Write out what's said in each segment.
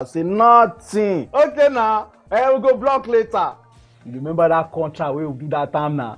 I say nothing. Okay now, we go block later. You remember that contract wey we do that time na?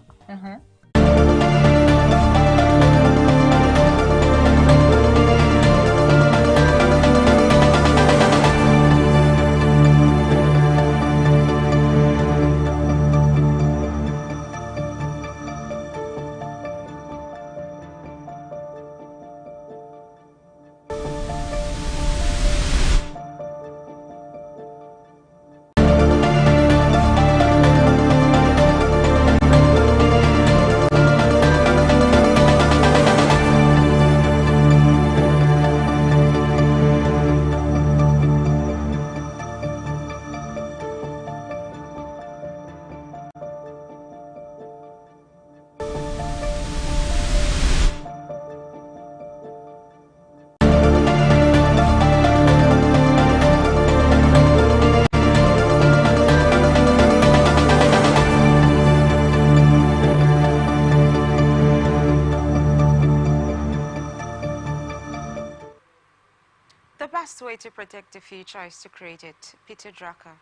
The best way to protect the future is to create it. Peter Drucker.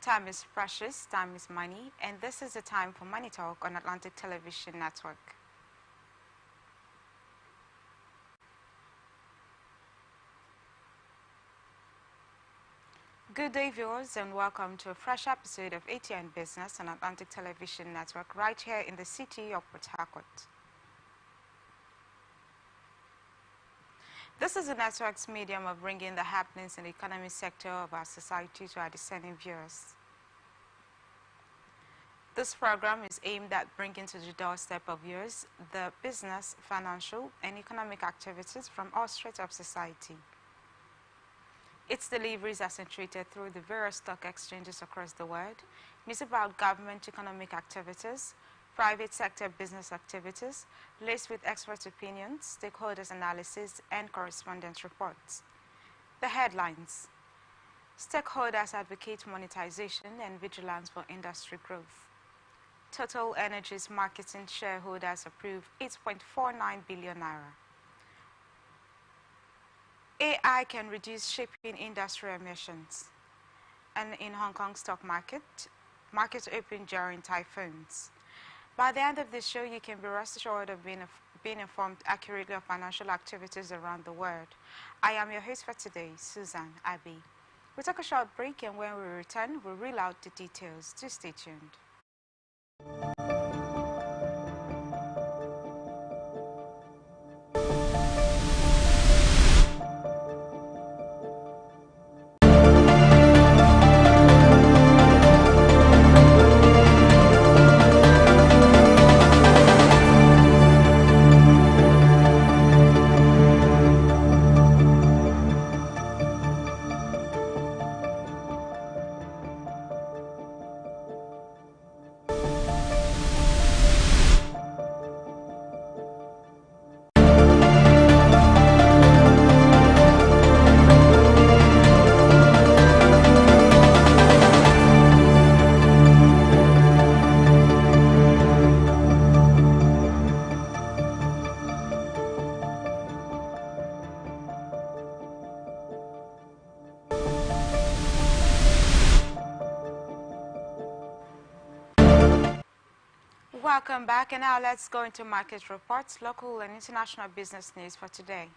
Time is precious, time is money, and this is the time for Money Talk on Atlantic Television Network. Good day, viewers, and welcome to a fresh episode of Atn Business on Atlantic Television Network right here in the city of Port Harcourt. This is the network's medium of bringing the happenings in the economy sector of our society to our discerning viewers. This program is aimed at bringing to the doorstep of viewers the business, financial, and economic activities from all strata of society. Its deliveries are centered through the various stock exchanges across the world, news about government economic activities, private sector business activities, laced with expert opinions, stakeholders analysis, and correspondence reports. The headlines: stakeholders advocate monetization and vigilance for industry growth. Total Energies marketing shareholders approve 8.49 billion naira. AI can reduce shipping industry emissions. And in Hong Kong stock market open during typhoons. By the end of this show, you can be rest assured of being informed accurately of financial activities around the world. I am your host for today, Susan Abbey. We'll take a short break, and when we return, we'll reel out the details. Do stay tuned. Welcome back, and now let's go into market reports, local and international business news for today.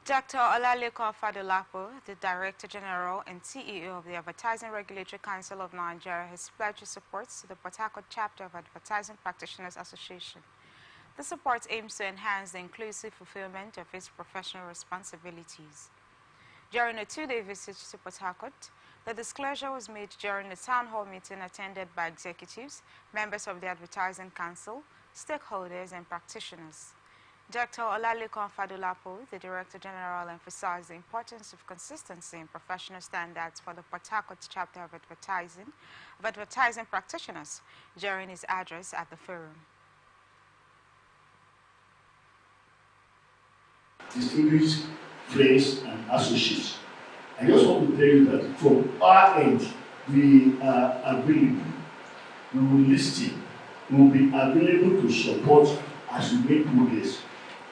Dr. Olalekan Fadolapo, the Director General and CEO of the Advertising Regulatory Council of Nigeria, has pledged his support to the Port Harcourt chapter of Advertising Practitioners Association. The support aims to enhance the inclusive fulfillment of its professional responsibilities. During a two-day visit to Port Harcourt, the disclosure was made during a town hall meeting attended by executives, members of the Advertising Council, stakeholders, and practitioners. Dr. Olalekan Fadolapo, the Director General, emphasized the importance of consistency in professional standards for the Port Harcourt chapter of advertising practitioners during his address at the forum. Distinguished friends and associates, I just want to tell you that from our end, we are available. We will listen. We will be available to support as we make progress.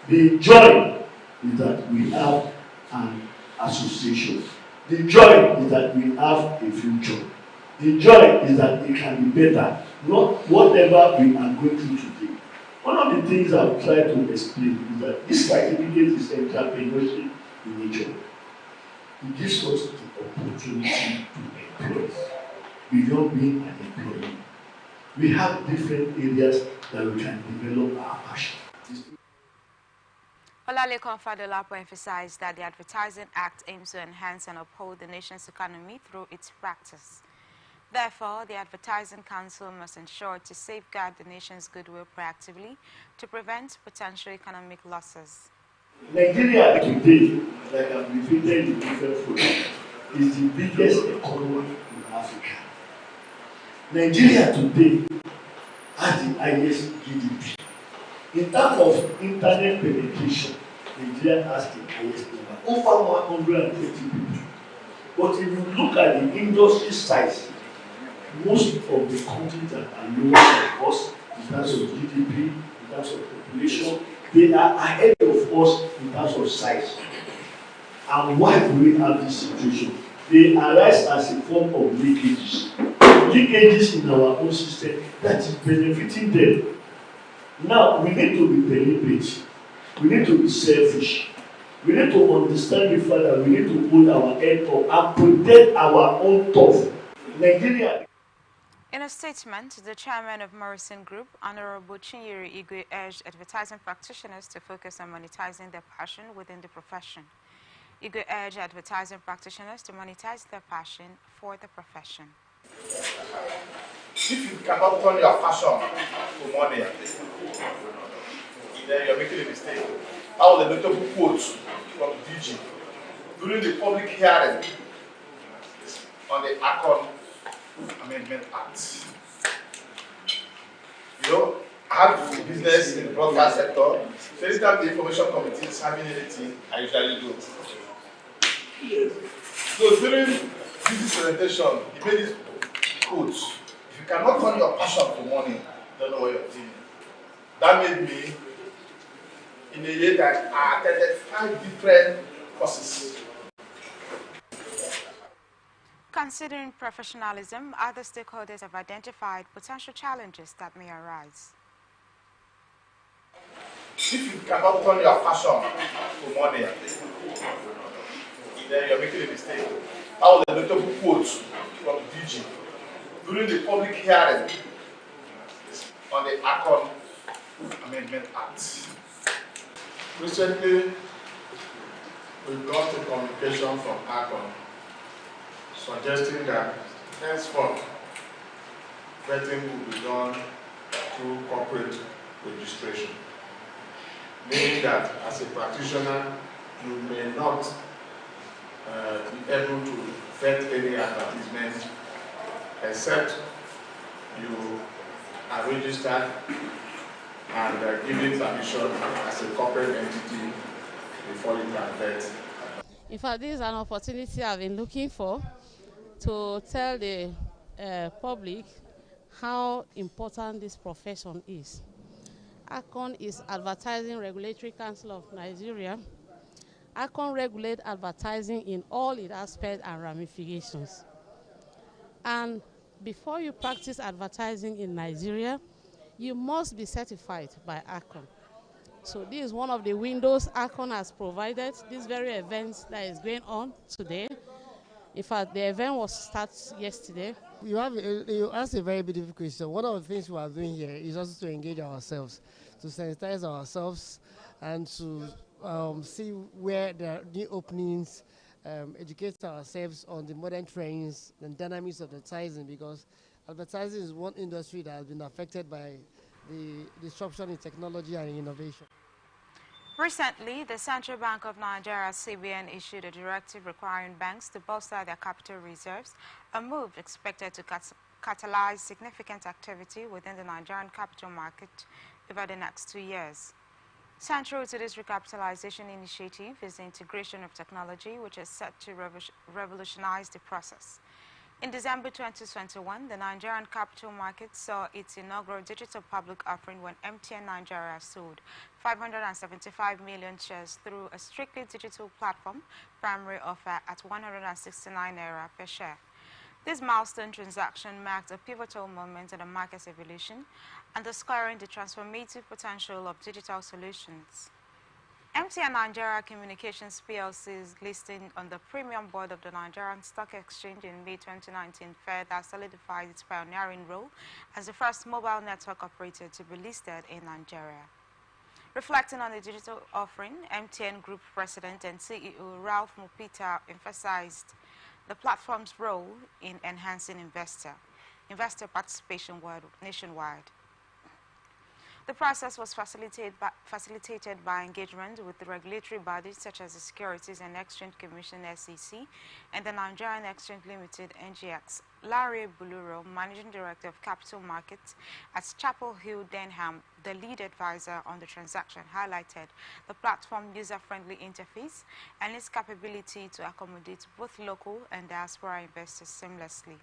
The joy is that we have and associations. The joy is that we have a future. The joy is that it can be better, not whatever we are going through today. One of the things I've tried to explain is that this certificate is entrepreneurship in nature. It gives us the opportunity to employ beyond being an employee. We have different areas that we can develop our passion. Olalekan Fadolapo emphasized that the Advertising Act aims to enhance and uphold the nation's economy through its practice. Therefore, the Advertising Council must ensure to safeguard the nation's goodwill proactively to prevent potential economic losses. Nigeria today, like I've repeated in different forums, is the biggest economy in Africa. Nigeria today has the highest GDP. In terms of internet penetration, Nigeria has the highest number, over 120 people. But if you look at the industry size, most of the countries that are lower than us in terms of GDP, in terms of population, they are ahead of us in terms of size. And why do we have this situation? They arise as a form of leakages. Leakages in our own system that is benefiting them. Now, we need to be deliberate. We need to be selfish. We need to understand the fact that we need to hold our head up and protect our own turf. Nigeria. In a statement, the chairman of Morrison Group, Honorable Chinyere Igwe, urged advertising practitioners to focus on monetizing their passion within the profession. Igwe urged advertising practitioners to monetize their passion for the profession. If you cannot turn your passion to money, then you're making a mistake. That was a notable quote from DG during the public hearing on the Atn Amendment Act. You know, I have business in the broadcast sector, so anytime the information committee is having anything, I usually do. So during this presentation, he made this quote: if you cannot turn your passion to money, you don't know what you're doing. That made me, in a year that I attended 5 different courses. Considering professionalism, other stakeholders have identified potential challenges that may arise. If you cannot turn your passion to money, then you're making a mistake. That was a notable quote from DG during the public hearing on the Atn Amendment Act. Recently, we got a communication from Atn suggesting that henceforth vetting will be done through corporate registration, meaning that as a practitioner, you may not be able to vet any advertisement except you are registered and given permission as a corporate entity before you can vet. In fact, this is an opportunity I've been looking for to tell the public how important this profession is. ACON is Advertising Regulatory Council of Nigeria. ACON regulates advertising in all its aspects and ramifications. And before you practice advertising in Nigeria, you must be certified by ACON. So this is one of the windows ACON has provided, this very event that is going on today. In fact, the event was started yesterday. You asked a very beautiful question. One of the things we are doing here is also to engage ourselves, to sensitize ourselves, and to see where there are new openings, educate ourselves on the modern trends and dynamics of advertising, because advertising is one industry that has been affected by the disruption in technology and innovation. Recently, the Central Bank of Nigeria, CBN, issued a directive requiring banks to bolster their capital reserves, a move expected to catalyze significant activity within the Nigerian capital market over the next 2 years. Central to this recapitalization initiative is the integration of technology, which is set to revolutionize the process. In December 2021, the Nigerian capital market saw its inaugural digital public offering when MTN Nigeria sold 575 million shares through a strictly digital platform primary offer at 169 naira per share. This milestone transaction marked a pivotal moment in the market's evolution, underscoring the transformative potential of digital solutions. MTN Nigeria Communications PLC's listing on the premium board of the Nigerian Stock Exchange in May 2019 further solidified its pioneering role as the first mobile network operator to be listed in Nigeria. Reflecting on the digital offering, MTN Group President and CEO Ralph Mupita emphasized the platform's role in enhancing investor participation nationwide. The process was facilitated by engagement with the regulatory bodies such as the Securities and Exchange Commission (SEC) and the Nigerian Exchange Limited (NGX). Larry Buluro, Managing Director of Capital Markets at Chapel Hill, Denham, the lead advisor on the transaction, highlighted the platform's user-friendly interface and its capability to accommodate both local and diaspora investors seamlessly.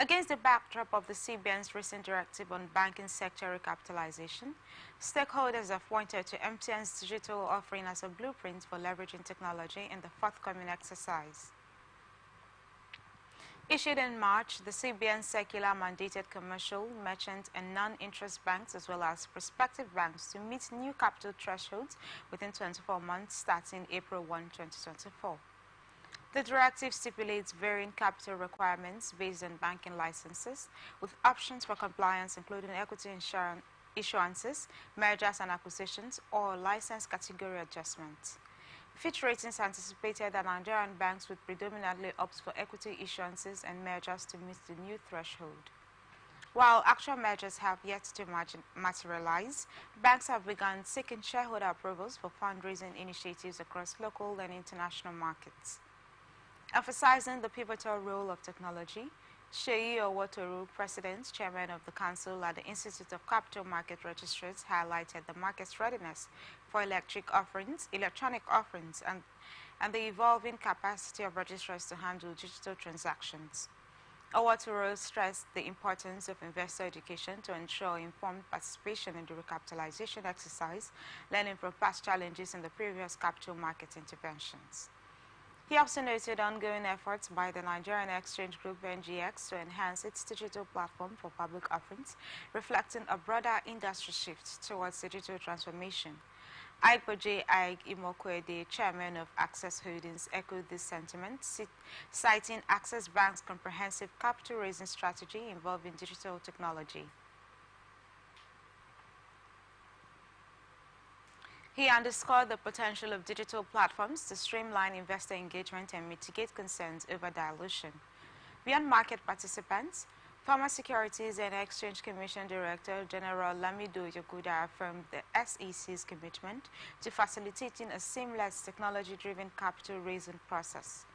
Against the backdrop of the CBN's recent directive on banking sector recapitalization, stakeholders have pointed to MTN's digital offering as a blueprint for leveraging technology in the forthcoming exercise. Issued in March, the CBN circular mandated commercial, merchant, and non-interest banks as well as prospective banks to meet new capital thresholds within 24 months starting April 1, 2024. The directive stipulates varying capital requirements based on banking licenses, with options for compliance including equity issuances, mergers and acquisitions, or license category adjustments. Fitch Ratings anticipated that Nigerian banks would predominantly opt for equity issuances and mergers to meet the new threshold. While actual mergers have yet to materialize, banks have begun seeking shareholder approvals for fundraising initiatives across local and international markets. Emphasizing the pivotal role of technology, Sheyi Owotoru, President, Chairman of the Council at the Institute of Capital Market Registrars, highlighted the market's readiness for electronic offerings and the evolving capacity of registrars to handle digital transactions. Owotoru stressed the importance of investor education to ensure informed participation in the recapitalization exercise, learning from past challenges in the previous capital market interventions. He also noted ongoing efforts by the Nigerian Exchange Group (NGX) to enhance its digital platform for public offerings, reflecting a broader industry shift towards digital transformation. Aipoje Aig Imokwede, chairman of Access Holdings, echoed this sentiment, citing Access Bank's comprehensive capital raising strategy involving digital technology. He underscored the potential of digital platforms to streamline investor engagement and mitigate concerns over dilution. Beyond market participants, former Securities and Exchange Commission Director General Lamido Yoguda affirmed the SEC's commitment to facilitating a seamless technology-driven capital raising process.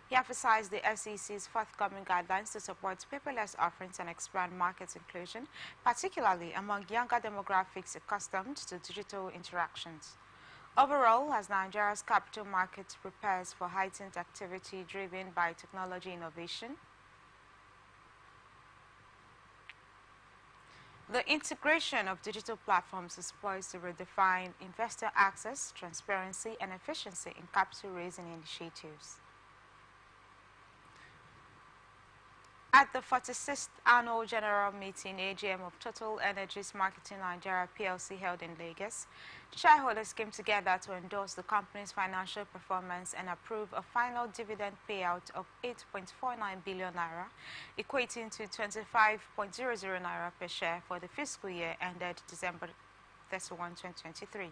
He emphasized the SEC's forthcoming guidelines to support paperless offerings and expand market inclusion, particularly among younger demographics accustomed to digital interactions. Overall, as Nigeria's capital market prepares for heightened activity driven by technology innovation, the integration of digital platforms is poised to redefine investor access, transparency, and efficiency in capital raising initiatives. At the 46th Annual General Meeting (AGM) of Total Energies Marketing Nigeria PLC held in Lagos, shareholders came together to endorse the company's financial performance and approve a final dividend payout of 8.49 billion naira, equating to 25.00 naira per share for the fiscal year ended December 31, 2023.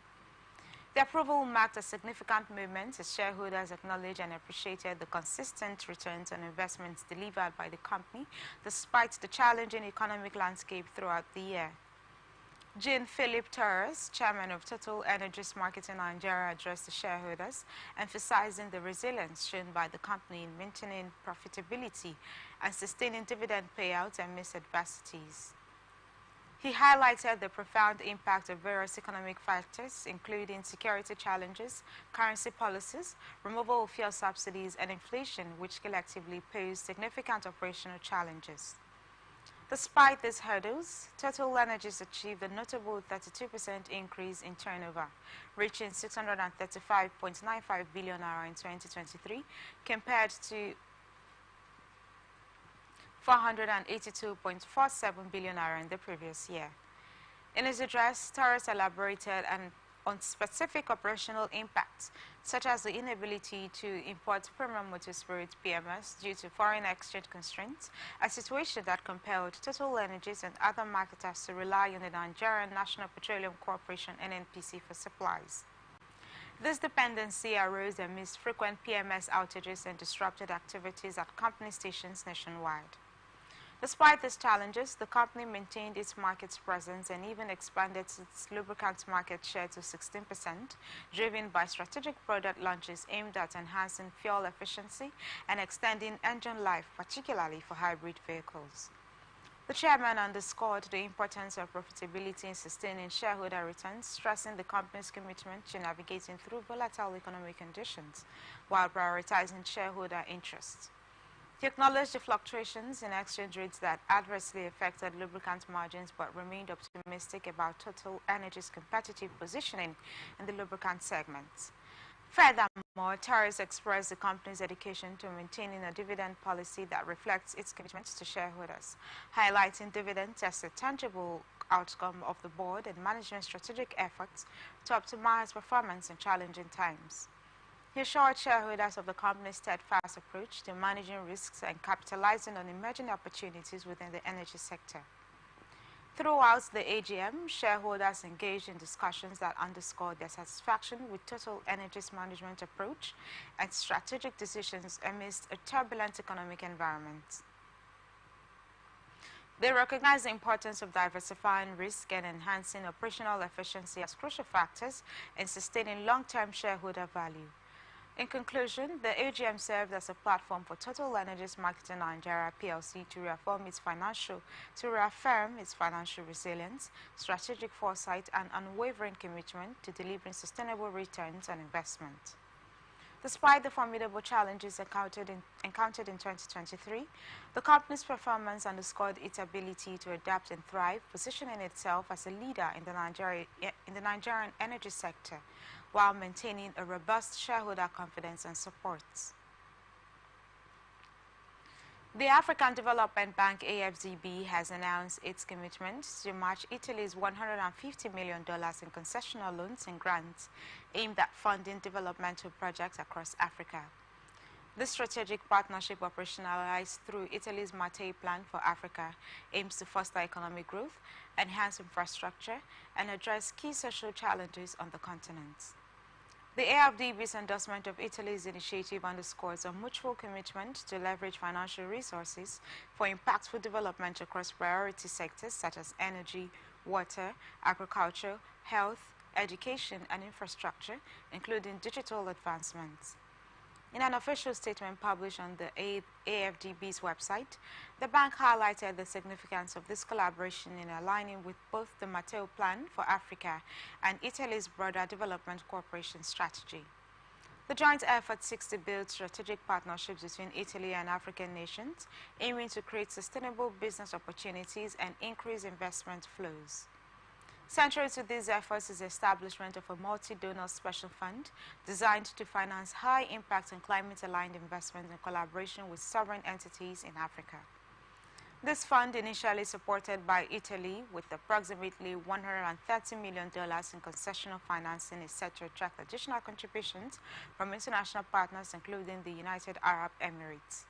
The approval marked a significant movement as shareholders acknowledged and appreciated the consistent returns on investments delivered by the company despite the challenging economic landscape throughout the year. Jean-Philippe Torres, chairman of Total Energies Marketing Nigeria, addressed the shareholders, emphasizing the resilience shown by the company in maintaining profitability and sustaining dividend payouts amidst adversities. He highlighted the profound impact of various economic factors, including security challenges, currency policies, removal of fuel subsidies, and inflation, which collectively pose significant operational challenges. Despite these hurdles, Total Energies achieved a notable 32% increase in turnover, reaching 635.95 billion naira in 2023, compared to 482.47 billion naira in the previous year. In his address, Torres elaborated on specific operational impacts, such as the inability to import premium motor spirit PMS due to foreign exchange constraints, a situation that compelled Total Energies and other marketers to rely on the Nigerian National Petroleum Corporation (NNPC) for supplies. This dependency arose amidst frequent PMS outages and disrupted activities at company stations nationwide. Despite these challenges, the company maintained its market presence and even expanded its lubricant market share to 16%, driven by strategic product launches aimed at enhancing fuel efficiency and extending engine life, particularly for hybrid vehicles. The chairman underscored the importance of profitability in sustaining shareholder returns, stressing the company's commitment to navigating through volatile economic conditions while prioritizing shareholder interests. He acknowledged the fluctuations in exchange rates that adversely affected lubricant margins, but remained optimistic about Total Energies' competitive positioning in the lubricant segment. Furthermore, Torres expressed the company's dedication to maintaining a dividend policy that reflects its commitment to shareholders, highlighting dividends as a tangible outcome of the board and management's strategic efforts to optimize performance in challenging times. He assured shareholders of the company's steadfast approach to managing risks and capitalizing on emerging opportunities within the energy sector. Throughout the AGM, shareholders engaged in discussions that underscored their satisfaction with Total Energies' management approach and strategic decisions amidst a turbulent economic environment. They recognize the importance of diversifying risk and enhancing operational efficiency as crucial factors in sustaining long-term shareholder value. In conclusion, the AGM served as a platform for Total Energies Marketing Nigeria PLC to reaffirm its financial resilience, strategic foresight, and unwavering commitment to delivering sustainable returns on investment. Despite the formidable challenges encountered in 2023, the company's performance underscored its ability to adapt and thrive, positioning itself as a leader in the Nigerian energy sector, while maintaining a robust shareholder confidence and support. The African Development Bank (AFDB) has announced its commitment to match Italy's $150 million in concessional loans and grants aimed at funding developmental projects across Africa. This strategic partnership, operationalized through Italy's Mattei Plan for Africa, aims to foster economic growth, enhance infrastructure, and address key social challenges on the continent. The AFDB's endorsement of Italy's initiative underscores a mutual commitment to leverage financial resources for impactful development across priority sectors such as energy, water, agriculture, health, education, and infrastructure, including digital advancements. In an official statement published on the AFDB's website, the bank highlighted the significance of this collaboration in aligning with both the Mattei Plan for Africa and Italy's broader development cooperation strategy. The joint effort seeks to build strategic partnerships between Italy and African nations, aiming to create sustainable business opportunities and increase investment flows. Central to these efforts is the establishment of a multi-donor special fund designed to finance high-impact and climate-aligned investment in collaboration with sovereign entities in Africa. This fund, initially supported by Italy with approximately $130 million in concessional financing, is set to attract additional contributions from international partners, including the United Arab Emirates.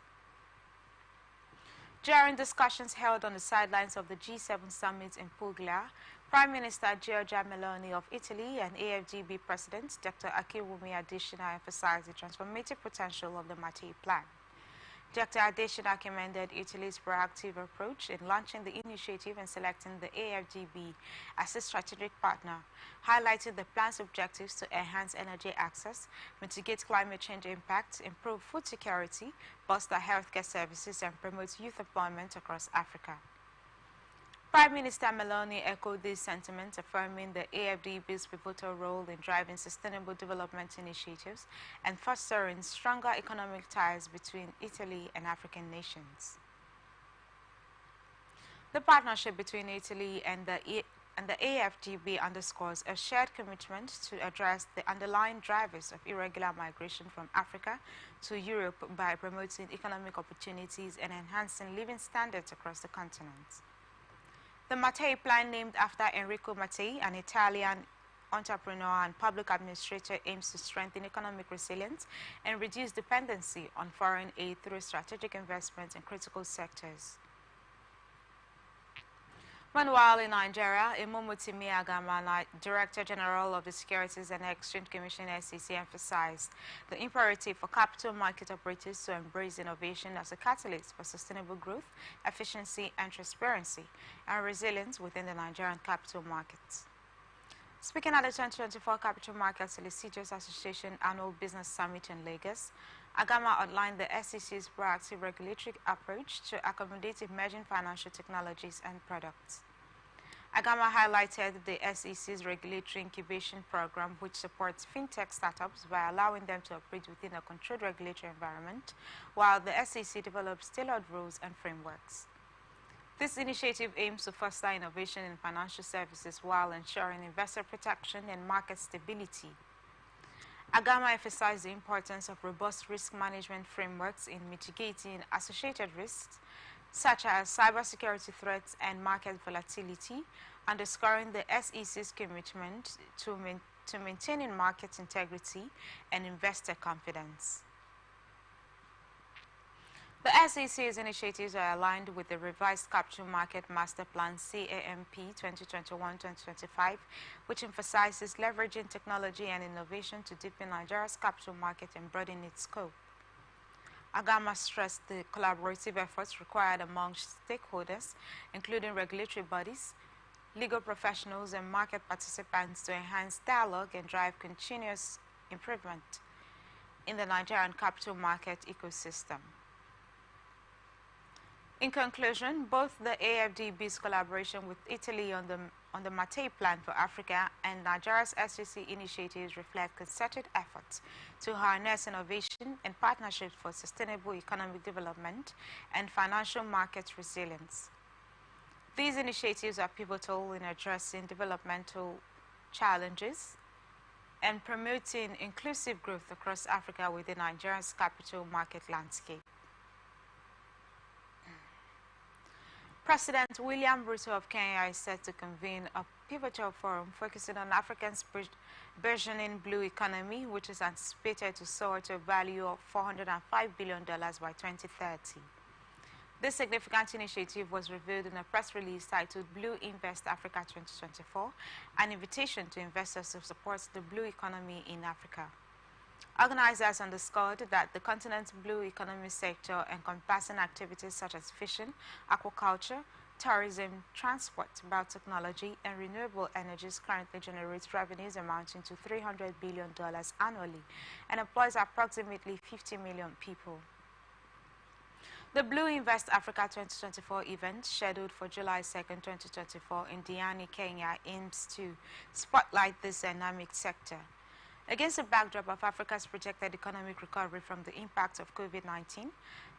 During discussions held on the sidelines of the G7 summit in Puglia, Prime Minister Giorgia Meloni of Italy and AFDB President Dr. Akinwumi Adesina emphasized the transformative potential of the Mattei Plan. Dr. Adesina commended Italy's proactive approach in launching the initiative and selecting the AFDB as a strategic partner, highlighting the plan's objectives to enhance energy access, mitigate climate change impacts, improve food security, bolster healthcare services, and promote youth employment across Africa. Prime Minister Meloni echoed these sentiments, affirming the AFDB's pivotal role in driving sustainable development initiatives and fostering stronger economic ties between Italy and African nations. The partnership between Italy and the AFDB underscores a shared commitment to address the underlying drivers of irregular migration from Africa to Europe by promoting economic opportunities and enhancing living standards across the continent. The Mattei Plan, named after Enrico Mattei, an Italian entrepreneur and public administrator, aims to strengthen economic resilience and reduce dependency on foreign aid through strategic investments in critical sectors. Meanwhile, in Nigeria, Imomotimi Agama, Director General of the Securities and Exchange Commission (SEC), emphasized the imperative for capital market operators to embrace innovation as a catalyst for sustainable growth, efficiency, and transparency, and resilience within the Nigerian capital markets. Speaking at the 2024 Capital Market Solicitors Association Annual Business Summit in Lagos, Agama outlined the SEC's proactive regulatory approach to accommodate emerging financial technologies and products. Agama highlighted the SEC's regulatory incubation program, which supports fintech startups by allowing them to operate within a controlled regulatory environment, while the SEC develops tailored rules and frameworks. This initiative aims to foster innovation in financial services while ensuring investor protection and market stability. Agama emphasized the importance of robust risk management frameworks in mitigating associated risks, such as cybersecurity threats and market volatility, underscoring the SEC's commitment to maintaining market integrity and investor confidence. The SEC's initiatives are aligned with the revised Capital Market Master Plan CAMP 2021-2025, which emphasizes leveraging technology and innovation to deepen Nigeria's capital market and broaden its scope. Agama stressed the collaborative efforts required among stakeholders, including regulatory bodies, legal professionals, and market participants to enhance dialogue and drive continuous improvement in the Nigerian capital market ecosystem. In conclusion, both the AFDB's collaboration with Italy on the Mattei Plan for Africa and Nigeria's SEC initiatives reflect concerted efforts to harness innovation and partnerships for sustainable economic development and financial market resilience. These initiatives are pivotal in addressing developmental challenges and promoting inclusive growth across Africa within Nigeria's capital market landscape. President William Ruto of Kenya is set to convene a pivotal forum focusing on Africa's burgeoning blue economy, which is anticipated to soar to a value of $405 billion by 2030. This significant initiative was revealed in a press release titled Blue Invest Africa 2024, an invitation to investors to support the blue economy in Africa. Organizers underscored that the continent's blue economy sector, encompassing activities such as fishing, aquaculture, tourism, transport, biotechnology, and renewable energies, currently generates revenues amounting to $300 billion annually and employs approximately 50 million people. The Blue Invest Africa 2024 event, scheduled for July 2, 2024 in Diani, Kenya, aims to spotlight this dynamic sector. Against the backdrop of Africa's projected economic recovery from the impact of COVID-19,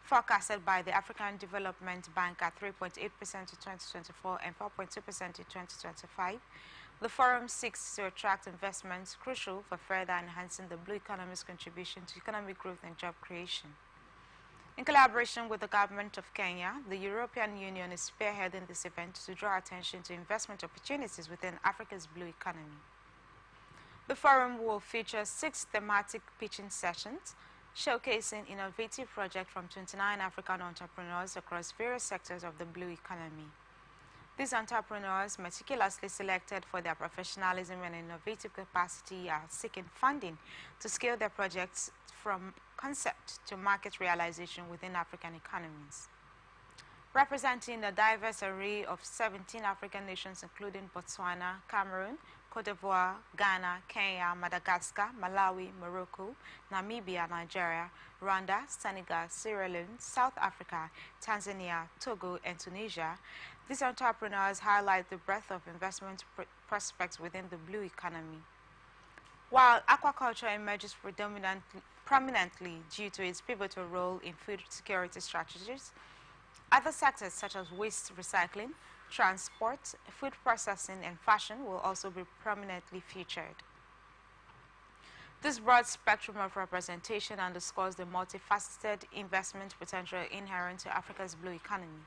forecasted by the African Development Bank at 3.8% in 2024 and 4.2% in 2025, the forum seeks to attract investments crucial for further enhancing the blue economy's contribution to economic growth and job creation. In collaboration with the government of Kenya, the European Union is spearheading this event to draw attention to investment opportunities within Africa's blue economy. The forum will feature 6 thematic pitching sessions, showcasing innovative projects from 29 African entrepreneurs across various sectors of the blue economy. These entrepreneurs, meticulously selected for their professionalism and innovative capacity, are seeking funding to scale their projects from concept to market realization within African economies. Representing a diverse array of 17 African nations, including Botswana, Cameroon, Cote d'Ivoire, Ghana, Kenya, Madagascar, Malawi, Morocco, Namibia, Nigeria, Rwanda, Senegal, Sierra Leone, South Africa, Tanzania, Togo, and Tunisia, these entrepreneurs highlight the breadth of investment prospects within the blue economy. While aquaculture emerges prominently due to its pivotal role in food security strategies, other sectors such as waste recycling, transport, food processing, and fashion will also be prominently featured. This broad spectrum of representation underscores the multifaceted investment potential inherent to Africa's blue economy.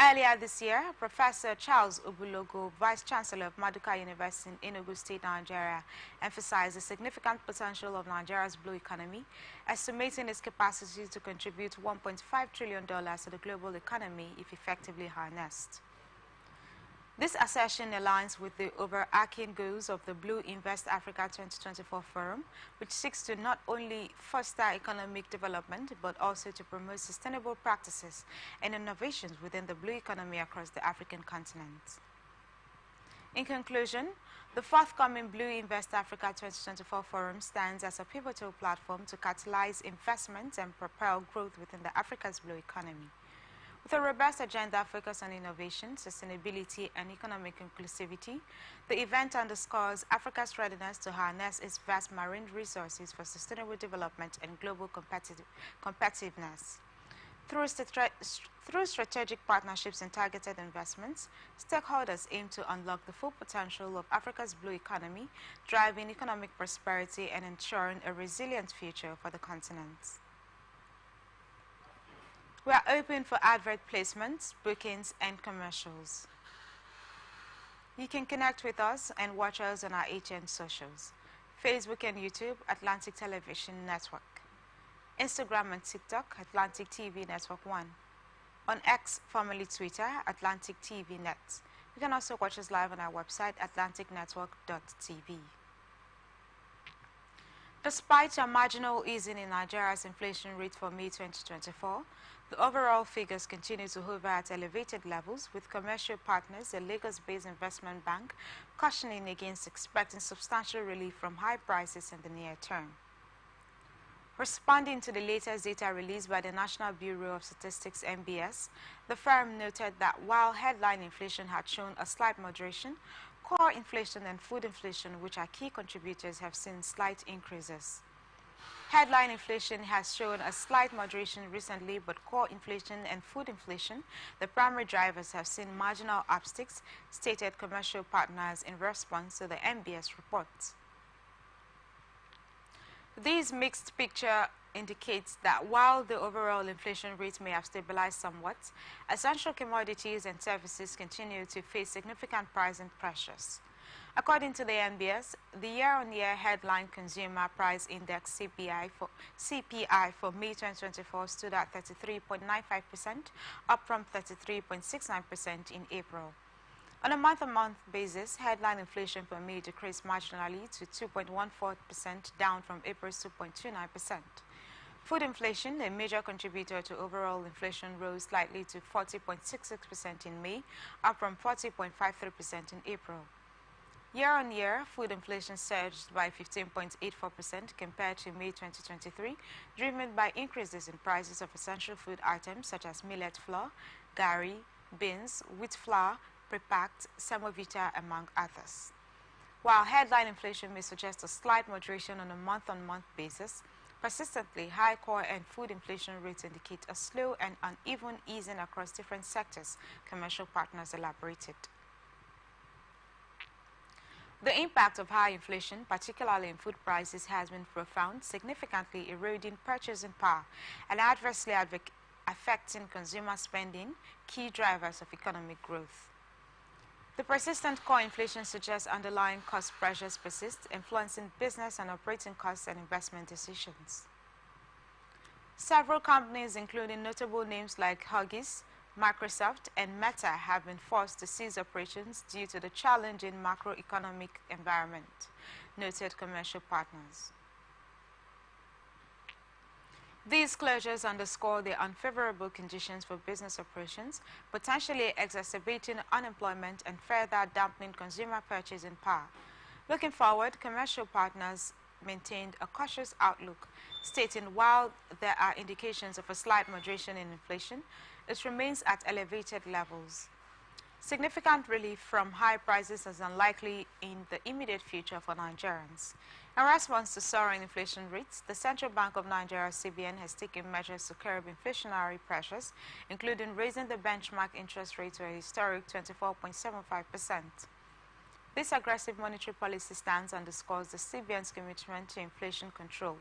Earlier this year, Professor Charles Obulogo, Vice Chancellor of Maduka University in Enugu State, Nigeria, emphasized the significant potential of Nigeria's blue economy, estimating its capacity to contribute $1.5 trillion to the global economy if effectively harnessed. This assertion aligns with the overarching goals of the Blue Invest Africa 2024 Forum, which seeks to not only foster economic development, but also to promote sustainable practices and innovations within the blue economy across the African continent. In conclusion, the forthcoming Blue Invest Africa 2024 Forum stands as a pivotal platform to catalyze investment and propel growth within the Africa's blue economy. With a robust agenda focused on innovation, sustainability, and economic inclusivity, the event underscores Africa's readiness to harness its vast marine resources for sustainable development and global competitiveness. Through strategic partnerships and targeted investments, stakeholders aim to unlock the full potential of Africa's blue economy, driving economic prosperity and ensuring a resilient future for the continent. We are open for advert placements, bookings, and commercials. You can connect with us and watch us on our Atn socials: Facebook and YouTube, Atlantic Television Network; Instagram and TikTok, Atlantic TV Network 1; on X, formerly Twitter, Atlantic TV Net. You can also watch us live on our website, atlanticnetwork.tv. Despite a marginal easing in Nigeria's inflation rate for May 2024, the overall figures continue to hover at elevated levels, with commercial partners, the Lagos-based investment bank, cautioning against expecting substantial relief from high prices in the near term. Responding to the latest data released by the National Bureau of Statistics (NBS), the firm noted that while headline inflation had shown a slight moderation, core inflation and food inflation, which are key contributors, have seen slight increases. Headline inflation has shown a slight moderation recently, but core inflation and food inflation, the primary drivers, have seen marginal upsticks, stated commercial partners in response to the NBS report. This mixed picture indicates that while the overall inflation rate may have stabilized somewhat, essential commodities and services continue to face significant pricing pressures. According to the NBS, the year-on-year headline consumer price index CPI for May 2024 stood at 33.95%, up from 33.69% in April. On a month-on-month basis, headline inflation for May decreased marginally to 2.14%, down from April's 2.29%. Food inflation, a major contributor to overall inflation, rose slightly to 40.66% in May, up from 40.53% in April. Year-on-year, food inflation surged by 15.84% compared to May 2023, driven by increases in prices of essential food items such as millet flour, gari, beans, wheat flour, prepacked, semovita, among others. While headline inflation may suggest a slight moderation on a month-on-month basis, persistently high core and food inflation rates indicate a slow and uneven easing across different sectors, commercial partners elaborated. The impact of high inflation, particularly in food prices, has been profound, significantly eroding purchasing power and adversely affecting consumer spending, key drivers of economic growth. The persistent core inflation suggests underlying cost pressures persist, influencing business and operating costs and investment decisions. Several companies, including notable names like Huggies, Microsoft, and Meta, have been forced to cease operations due to the challenging macroeconomic environment, noted commercial partners. These closures underscore the unfavorable conditions for business operations, potentially exacerbating unemployment and further dampening consumer purchasing power. Looking forward, commercial partners maintained a cautious outlook, stating while there are indications of a slight moderation in inflation, it remains at elevated levels. Significant relief from high prices is unlikely in the immediate future for Nigerians. In response to soaring inflation rates, the Central Bank of Nigeria, CBN, has taken measures to curb inflationary pressures, including raising the benchmark interest rate to a historic 24.75%. This aggressive monetary policy stance underscores the CBN's commitment to inflation control.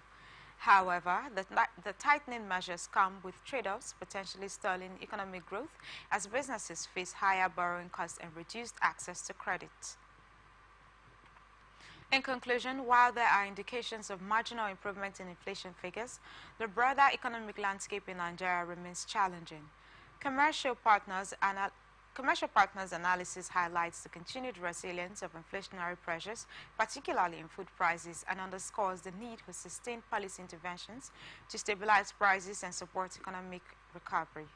However, the tightening measures come with trade-offs, potentially stalling economic growth as businesses face higher borrowing costs and reduced access to credit. In conclusion, while there are indications of marginal improvement in inflation figures, the broader economic landscape in Nigeria remains challenging. Commercial partners' analysis highlights the continued resilience of inflationary pressures, particularly in food prices, and underscores the need for sustained policy interventions to stabilize prices and support economic recovery.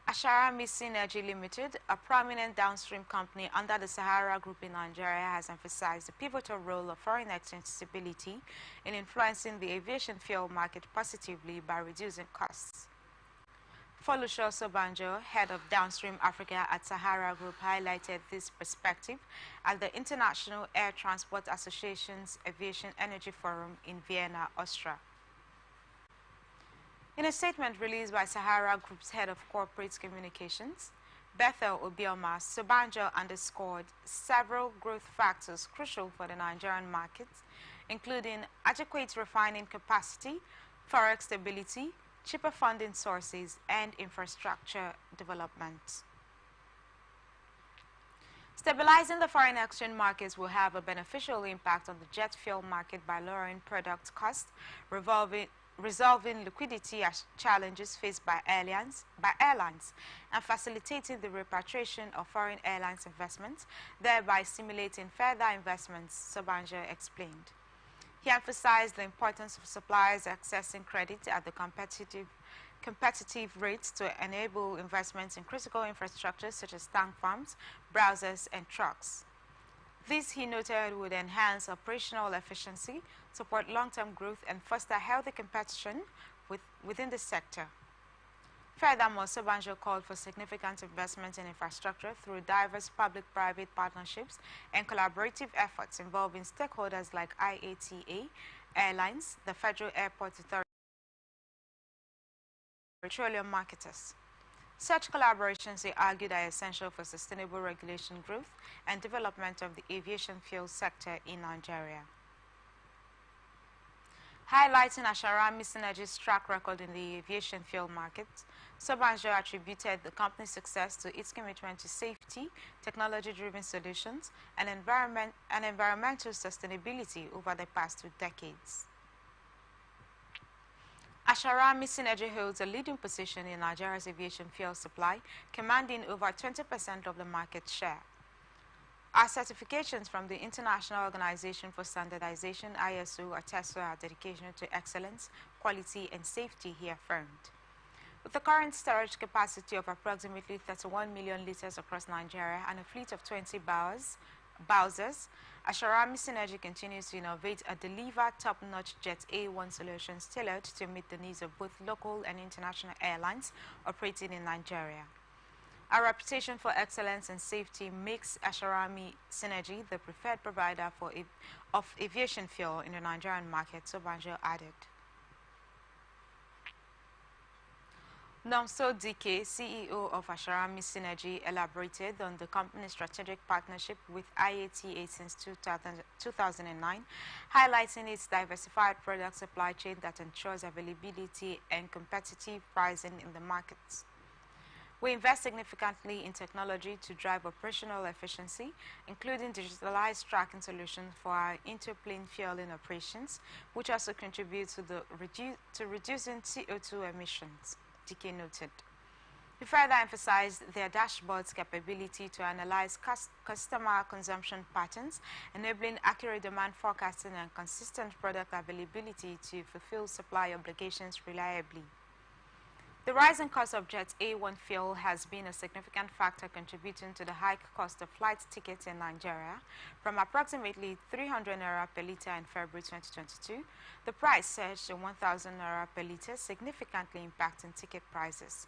Asharami Synergy Limited, a prominent downstream company under the Sahara Group in Nigeria, has emphasized the pivotal role of foreign exchange stability in influencing the aviation fuel market positively by reducing costs. Folusho Sobanjo, head of Downstream Africa at Sahara Group, highlighted this perspective at the International Air Transport Association's Aviation Energy Forum in Vienna, Austria. In a statement released by Sahara Group's head of corporate communications, Bethel Obioma, Sobanjo underscored several growth factors crucial for the Nigerian market, including adequate refining capacity, forex stability, cheaper funding sources, and infrastructure development. Stabilizing the foreign exchange markets will have a beneficial impact on the jet fuel market by lowering product costs, resolving liquidity challenges faced by airlines, and facilitating the repatriation of foreign airlines investments, thereby stimulating further investments, Sobanjo explained. He emphasized the importance of suppliers accessing credit at the competitive rates to enable investments in critical infrastructure such as tank farms, browsers, and trucks. This, he noted, would enhance operational efficiency, support long-term growth, and foster healthy competition within the sector. Furthermore, Sobanjo called for significant investment in infrastructure through diverse public-private partnerships and collaborative efforts involving stakeholders like IATA, airlines, the Federal Airport Authority, and petroleum marketers. Such collaborations, he argued, are essential for sustainable regulation growth and development of the aviation fuel sector in Nigeria. Highlighting Asharami Synergy's track record in the aviation fuel market, Sobanjo attributed the company's success to its commitment to safety, technology-driven solutions, and environmental sustainability over the past 2 decades. Asharami Synergy holds a leading position in Nigeria's aviation fuel supply, commanding over 20% of the market share. Our certifications from the International Organization for Standardization, ISO, attest to our dedication to excellence, quality, and safety, he affirmed. With the current storage capacity of approximately 31 million liters across Nigeria and a fleet of 20 Bowsers, Asharami Synergy continues to innovate and deliver top-notch Jet A1 solutions tailored to meet the needs of both local and international airlines operating in Nigeria. Our reputation for excellence and safety makes Asharami Synergy the preferred provider of aviation fuel in the Nigerian market, Sobanjo added. Nomso Dike, CEO of Asharami Synergy, elaborated on the company's strategic partnership with IATA since 2009, highlighting its diversified product supply chain that ensures availability and competitive pricing in the markets. We invest significantly in technology to drive operational efficiency, including digitalized tracking solutions for our interplane fueling operations, which also contribute to reducing CO2 emissions, Dike noted. He further emphasized their dashboard's capability to analyze customer consumption patterns, enabling accurate demand forecasting and consistent product availability to fulfill supply obligations reliably. The rising cost of jet A1 fuel has been a significant factor contributing to the high cost of flight tickets in Nigeria. From approximately 300 naira per litre in February 2022, the price surged to 1,000 naira per litre, significantly impacting ticket prices.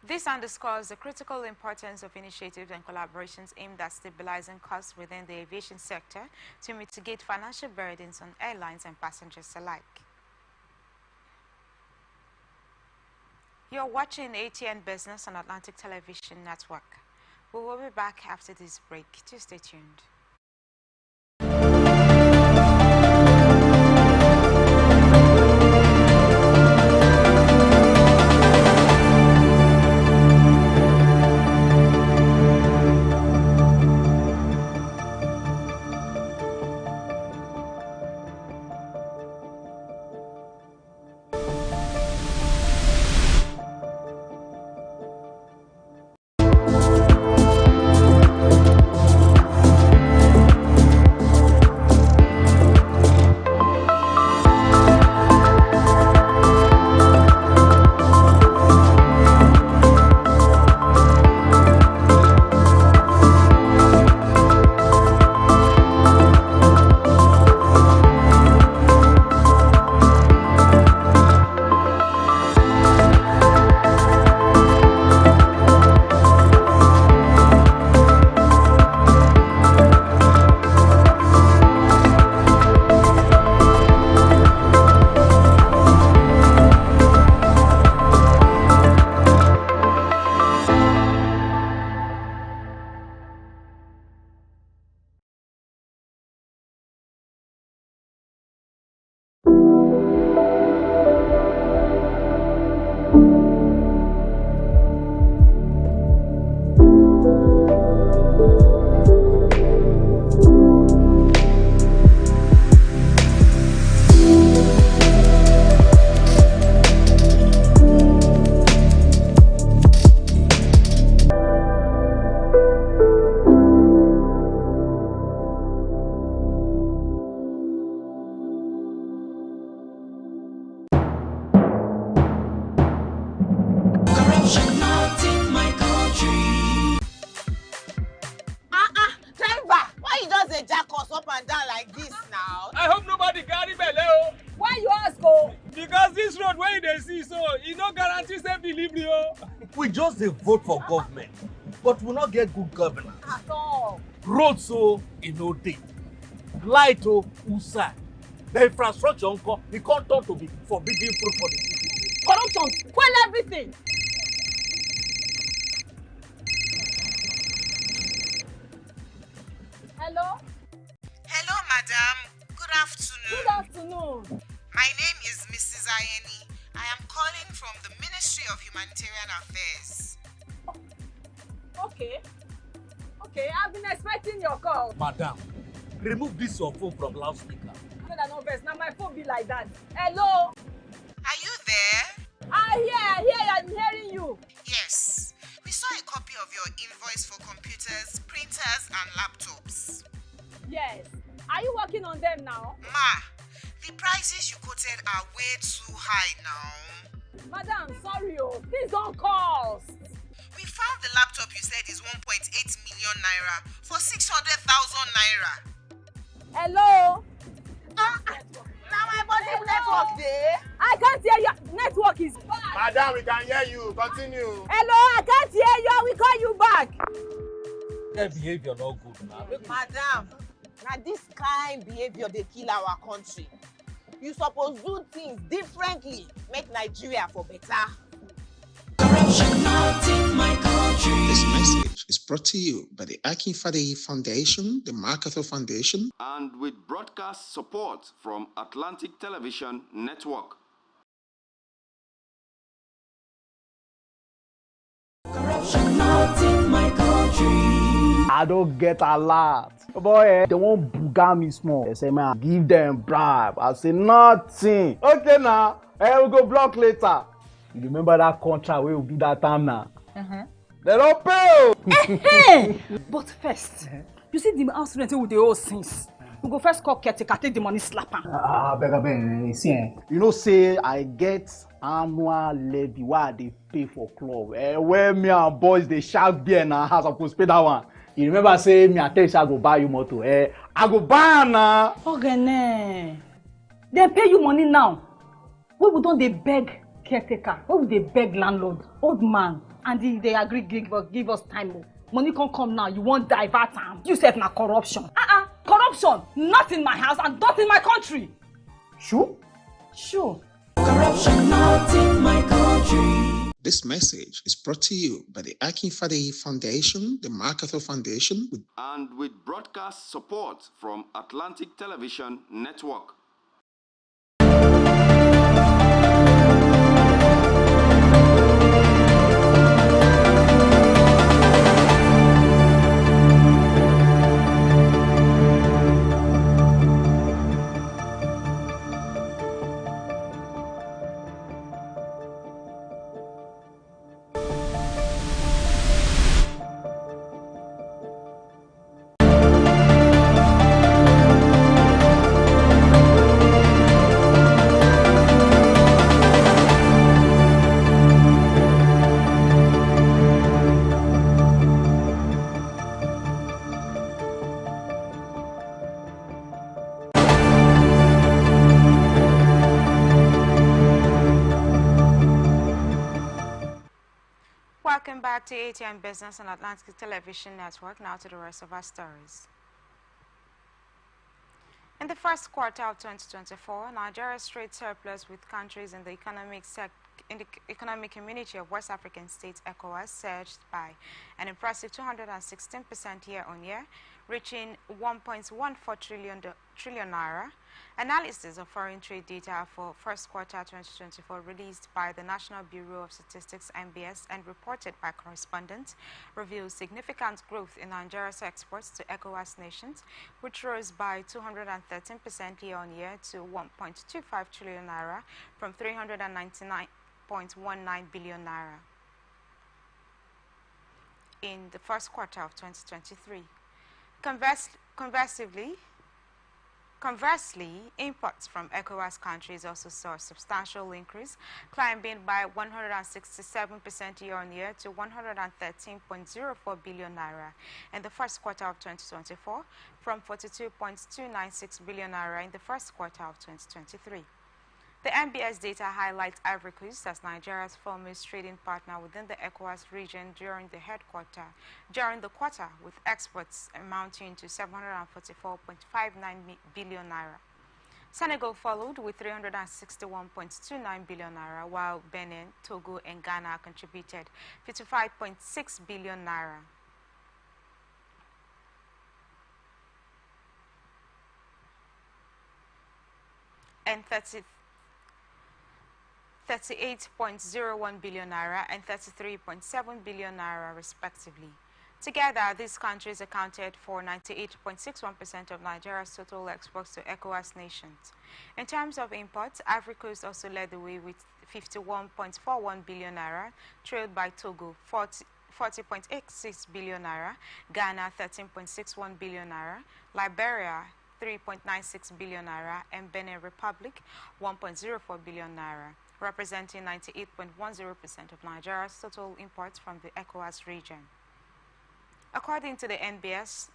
This underscores the critical importance of initiatives and collaborations aimed at stabilizing costs within the aviation sector to mitigate financial burdens on airlines and passengers alike. You're watching ATN Business on Atlantic Television Network. We will be back after this break. Do stay tuned. They vote for government, but we not get good governance at all. Road so no day, light usa, the infrastructure it can't turn to be forbidden fruit for the city. Corruption, spoil everything. Hello? Hello, madam. Good afternoon. Good afternoon. My name is Mrs. Ayeni. I am calling from the Ministry of Humanitarian Affairs. Okay. Okay, I've been expecting your call. Madam, remove this your phone from loudspeaker. Now my phone be like that. Hello? Are you there? I'm hearing you. Yes. We saw a copy of your invoice for computers, printers, and laptops. Yes. Are you working on them now? Ma, the prices you quoted are way too high now. Madam, sorry, please don't cost. We found the laptop you said is 1.8 million naira for 600,000 naira. Hello? Now my body network there. I can't hear you. Network is bad. Madam, we can hear you. Continue. Hello, I can't hear you. We call you back. That behavior not good now. Madam, now this kind behavior they kill our country. You suppose do things differently. Make Nigeria for better. Corruption not in my country. This message is brought to you by the Atn Foundation, the MacArthur Foundation, and with broadcast support from Atlantic Television Network. Corruption not in my country. I don't get a lot. Boy, they won't booga me small. They say, man, give them bribe. I say, nothing. Okay, now. We go block later. You remember that contract we will do that time now? They don't pay. But first, you see the house rent with the old since. We go first call caretaker, take the money, slap am. Beg, see, you know, say I get annual levy why they pay for club. Where me and boys they shark beer na house, I supposed pay that one. You remember say me I tell you I go buy you motor. I go buy am na. Okay, they pay you money now. We don't they beg caretaker? We would they beg landlord, old man, and they agree give us time. Money can't come now. You won't divert am. You said na corruption. Corruption, not in my house and not in my country. Sure? Sure. Corruption not in my country. This message is brought to you by the Atn Foundation, the MacArthur Foundation, and with broadcast support from Atlantic Television Network. Welcome back to Atn Business and Atlantic Television Network. Now to the rest of our stories. In the first quarter of 2024, Nigeria's trade surplus with countries in the economic community of West African states, ECOWAS, surged by an impressive 216% year-on-year, reaching 1.14 trillion naira. Analysis of foreign trade data for first quarter 2024 released by the National Bureau of Statistics (NBS) and reported by correspondents reveals significant growth in Nigeria's exports to ECOWAS nations, which rose by 213% year-on-year to 1.25 trillion naira from 399.19 billion naira in the first quarter of 2023. Conversely, imports from ECOWAS countries also saw a substantial increase, climbing by 167% year-on-year to 113.04 billion naira in the first quarter of 2024, from 42.296 billion naira in the first quarter of 2023. The NBS data highlights Ivory Coast as Nigeria's foremost trading partner within the ECOWAS region during the quarter, with exports amounting to 744.59 billion naira. Senegal followed with 361.29 billion naira, while Benin, Togo, and Ghana contributed 55.6 billion naira. And 38.01 billion naira and 33.7 billion naira respectively. Together, these countries accounted for 98.61% of Nigeria's total exports to ECOWAS nations. In terms of imports, Ivory Coast also led the way with 51.41 billion naira, trailed by Togo 40.86 billion naira, Ghana 13.61 billion naira, Liberia 3.96 billion naira, and Benin Republic 1.04 billion naira, representing 98.10% of Nigeria's total imports from the ECOWAS region. According to the NBS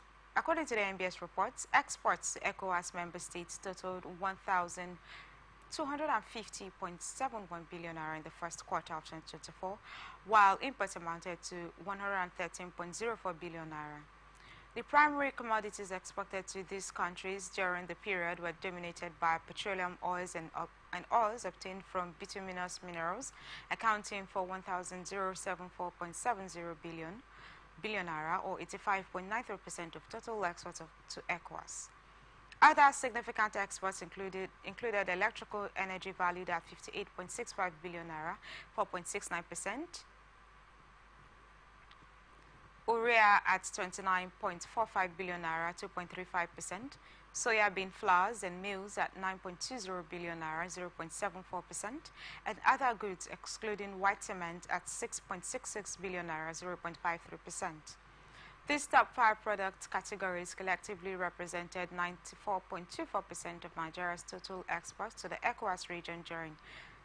reports, exports to ECOWAS member states totaled 1,250.71 billion naira in the first quarter of 2024, while imports amounted to 113.04 billion naira. The primary commodities exported to these countries during the period were dominated by petroleum oils and oils obtained from bituminous minerals, accounting for 1,074.70 billion naira, or 85.93% of total exports to ECOWAS. Other significant exports included electrical energy valued at 58.65 billion naira, 4.69%, urea at 29.45 billion naira, 2.35%, soybean flours and meals at 9.20 billion naira, 0.74%, and other goods excluding white cement at 6.66 billion naira, 0.53%. These top 5 product categories collectively represented 94.24% of Nigeria's total exports to the ECOWAS region during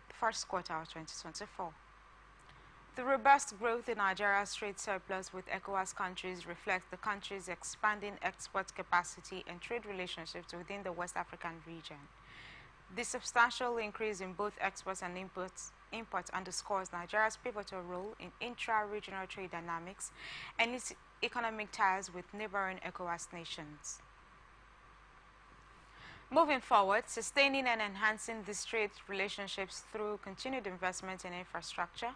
the first quarter of 2024. The robust growth in Nigeria's trade surplus with ECOWAS countries reflects the country's expanding export capacity and trade relationships within the West African region. The substantial increase in both exports and imports underscores Nigeria's pivotal role in intra-regional trade dynamics and its economic ties with neighboring ECOWAS nations. Moving forward, sustaining and enhancing these trade relationships through continued investment in infrastructure,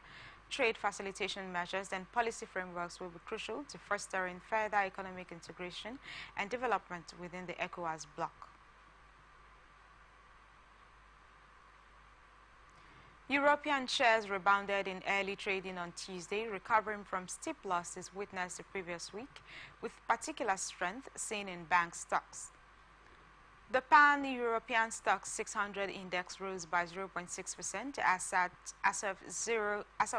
trade facilitation measures, and policy frameworks will be crucial to fostering further economic integration and development within the ECOWAS bloc. European shares rebounded in early trading on Tuesday, recovering from steep losses witnessed the previous week, with particular strength seen in bank stocks. The Pan-European Stock 600 index rose by 0.6% as of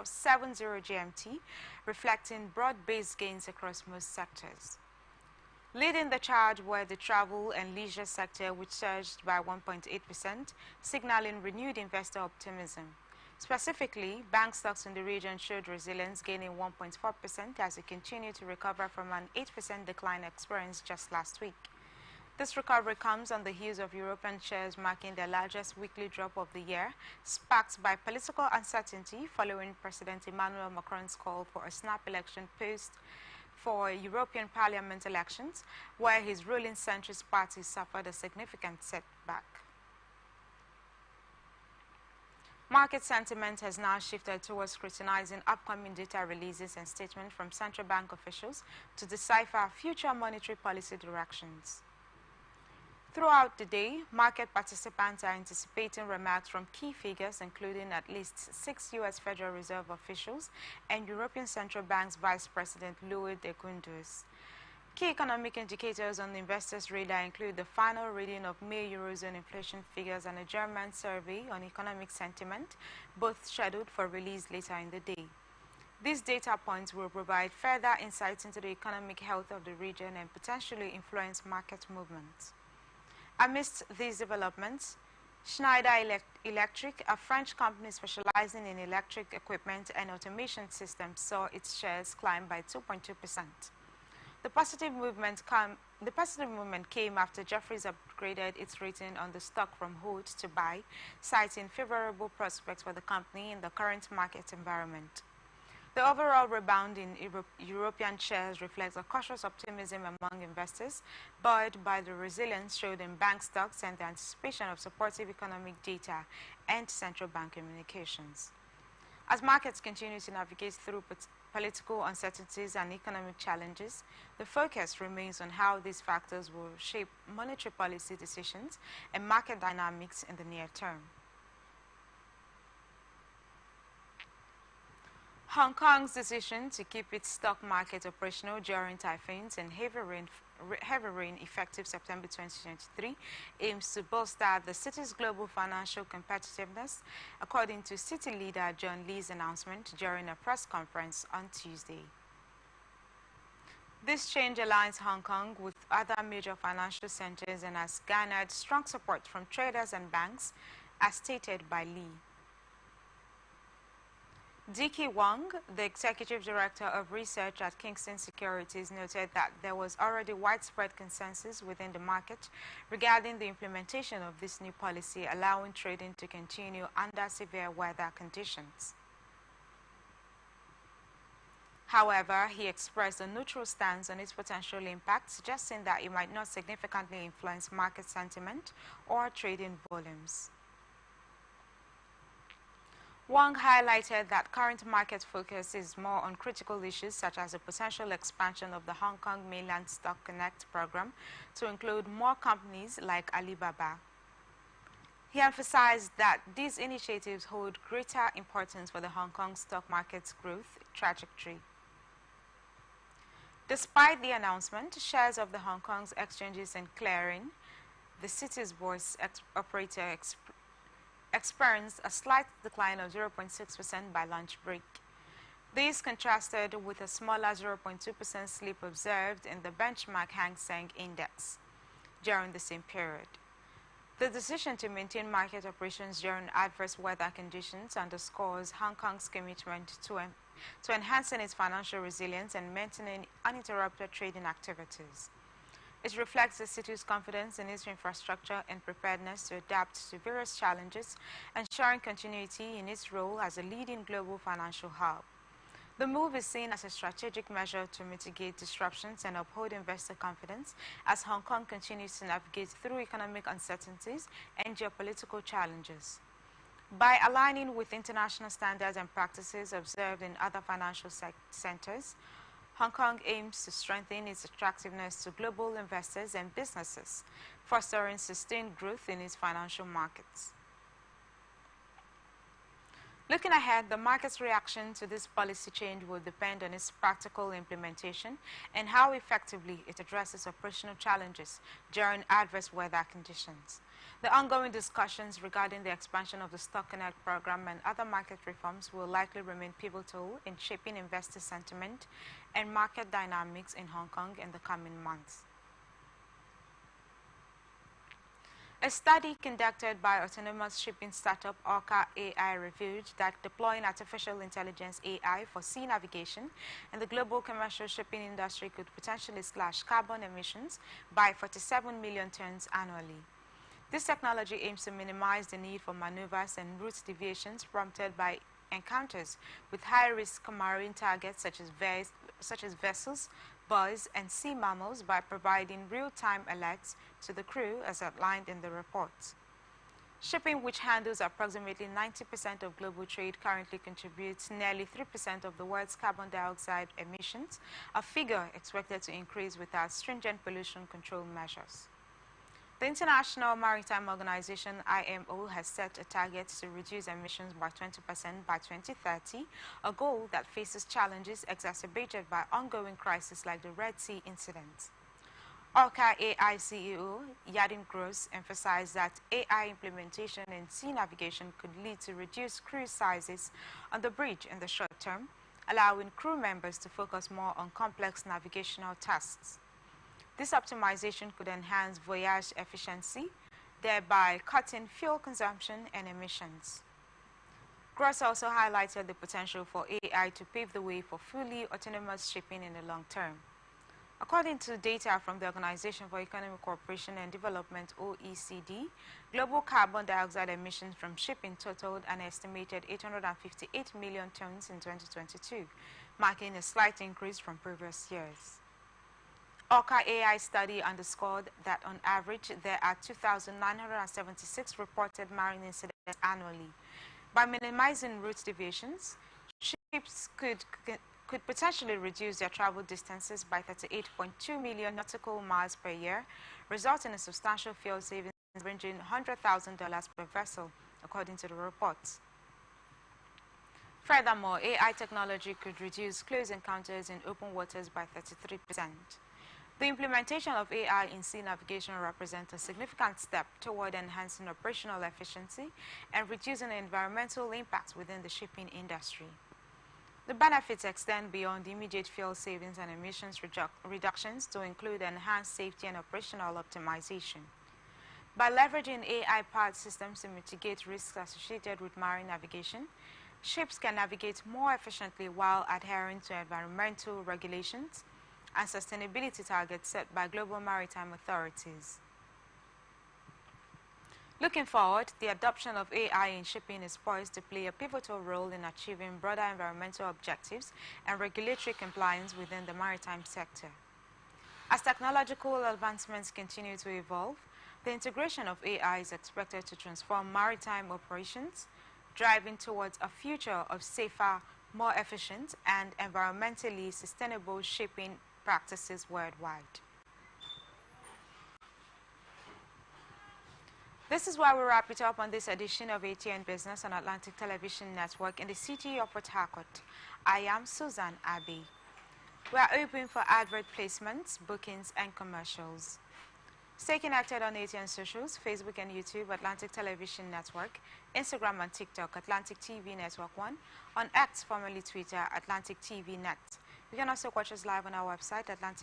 7:00 GMT, reflecting broad-based gains across most sectors. Leading the charge were the travel and leisure sector, which surged by 1.8%, signaling renewed investor optimism. Specifically, bank stocks in the region showed resilience, gaining 1.4% as it continued to recover from an 8% decline experienced just last week. This recovery comes on the heels of European shares marking their largest weekly drop of the year, sparked by political uncertainty following President Emmanuel Macron's call for a snap election post for European Parliament elections, where his ruling centrist party suffered a significant setback. Market sentiment has now shifted towards scrutinizing upcoming data releases and statements from central bank officials to decipher future monetary policy directions. Throughout the day, market participants are anticipating remarks from key figures, including at least 6 U.S. Federal Reserve officials and European Central Bank's Vice President Louis de Guindos. Key economic indicators on the investors' radar include the final reading of May Eurozone inflation figures and a German survey on economic sentiment, both scheduled for release later in the day. These data points will provide further insights into the economic health of the region and potentially influence market movements. Amidst these developments, Schneider Electric, a French company specializing in electric equipment and automation systems, saw its shares climb by 2.2%. The positive movement came after Jefferies upgraded its rating on the stock from hold to buy, citing favorable prospects for the company in the current market environment. The overall rebound in European shares reflects a cautious optimism among investors, buoyed by the resilience showed in bank stocks and the anticipation of supportive economic data and central bank communications. As markets continue to navigate through political uncertainties and economic challenges, the focus remains on how these factors will shape monetary policy decisions and market dynamics in the near term. Hong Kong's decision to keep its stock market operational during typhoons and heavy rain effective September 2023 aims to bolster the city's global financial competitiveness, according to city leader John Lee's announcement during a press conference on Tuesday. This change aligns Hong Kong with other major financial centers and has garnered strong support from traders and banks, as stated by Lee. Dickie Wong, the executive director of research at Kingston Securities, noted that there was already widespread consensus within the market regarding the implementation of this new policy, allowing trading to continue under severe weather conditions. However, he expressed a neutral stance on its potential impact, suggesting that it might not significantly influence market sentiment or trading volumes. Wang highlighted that current market focus is more on critical issues such as the potential expansion of the Hong Kong Mainland Stock Connect program to include more companies like Alibaba. He emphasized that these initiatives hold greater importance for the Hong Kong stock market's growth trajectory. Despite the announcement, shares of the Hong Kong's exchanges and clearing, the city's voice operator experienced a slight decline of 0.6% by lunch break. This contrasted with a smaller 0.2% slip observed in the benchmark Hang Seng Index during the same period. The decision to maintain market operations during adverse weather conditions underscores Hong Kong's commitment to enhancing its financial resilience and maintaining uninterrupted trading activities. It reflects the city's confidence in its infrastructure and preparedness to adapt to various challenges, ensuring continuity in its role as a leading global financial hub. The move is seen as a strategic measure to mitigate disruptions and uphold investor confidence as Hong Kong continues to navigate through economic uncertainties and geopolitical challenges. By aligning with international standards and practices observed in other financial centers, Hong Kong aims to strengthen its attractiveness to global investors and businesses, fostering sustained growth in its financial markets. Looking ahead, the market's reaction to this policy change will depend on its practical implementation and how effectively it addresses operational challenges during adverse weather conditions. The ongoing discussions regarding the expansion of the Stock Connect program and other market reforms will likely remain pivotal in shaping investor sentiment and market dynamics in Hong Kong in the coming months. A study conducted by autonomous shipping startup Orca AI revealed that deploying artificial intelligence AI for sea navigation in the global commercial shipping industry could potentially slash carbon emissions by 47 million tons annually. This technology aims to minimize the need for maneuvers and route deviations prompted by encounters with high-risk marine targets such as vessels, buoys, and sea mammals by providing real-time alerts to the crew as outlined in the report. Shipping, which handles approximately 90% of global trade, currently contributes nearly 3% of the world's carbon dioxide emissions, a figure expected to increase without stringent pollution control measures. The International Maritime Organization, IMO, has set a target to reduce emissions by 20% by 2030, a goal that faces challenges exacerbated by ongoing crises like the Red Sea incident. Orca AI CEO Yadin Gross emphasized that AI implementation in sea navigation could lead to reduced crew sizes on the bridge in the short term, allowing crew members to focus more on complex navigational tasks. This optimization could enhance voyage efficiency, thereby cutting fuel consumption and emissions. Gross also highlighted the potential for AI to pave the way for fully autonomous shipping in the long term. According to data from the Organization for Economic Cooperation and Development, OECD, global carbon dioxide emissions from shipping totaled an estimated 858 million tons in 2022, marking a slight increase from previous years. Orca AI study underscored that on average there are 2,976 reported marine incidents annually. By minimizing route deviations, ships could potentially reduce their travel distances by 38.2 million nautical miles per year, resulting in substantial fuel savings ranging $100,000 per vessel, according to the reports. Furthermore, AI technology could reduce close encounters in open waters by 33%. The implementation of AI in sea navigation represents a significant step toward enhancing operational efficiency and reducing the environmental impacts within the shipping industry. The benefits extend beyond immediate fuel savings and emissions reductions to include enhanced safety and operational optimization. By leveraging AI-powered systems to mitigate risks associated with marine navigation, ships can navigate more efficiently while adhering to environmental regulations and sustainability targets set by global maritime authorities. Looking forward, the adoption of AI in shipping is poised to play a pivotal role in achieving broader environmental objectives and regulatory compliance within the maritime sector. As technological advancements continue to evolve, the integration of AI is expected to transform maritime operations, driving towards a future of safer, more efficient, and environmentally sustainable shipping practices worldwide. This is where we wrap it up on this edition of Atn Business on Atlantic Television Network in the city of Port Harcourt. I am Susan Abbey. We are open for advert placements, bookings, and commercials. Stay connected on ATN socials, Facebook and YouTube, Atlantic Television Network, Instagram and TikTok, Atlantic TV Network 1, on X, formerly Twitter, Atlantic TV Net. You can also watch us live on our website, Atlantic